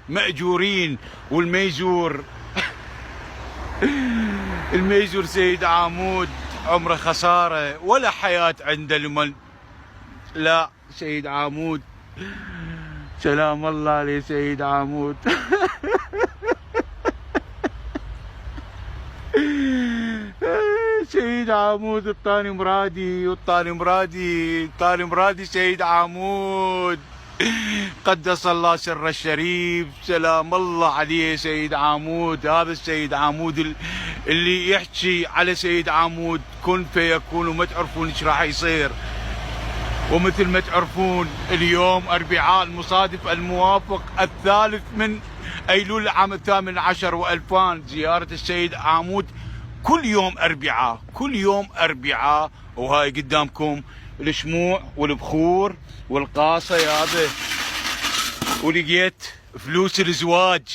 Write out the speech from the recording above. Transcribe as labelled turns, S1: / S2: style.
S1: مأجورين والميزور الميزور سيد عامود عمره خسارة ولا حياة عنده لمن. لا سيد عامود سلام الله عليه سيد عامود. سيد عامود الطاني مرادي سيد عامود قدس الله سر الشريف سلام الله عليه سيد عامود. هذا السيد عامود اللي يحكي على سيد عامود كن فيكون وما تعرفون ايش راح يصير. ومثل ما تعرفون اليوم اربعاء المصادف الموافق 3 من ايلول العام 18 و2000 زيارة السيد عامود كل يوم اربعاء. وهاي قدامكم الشموع والبخور والقاصة هذا. ولقيت فلوس الزواج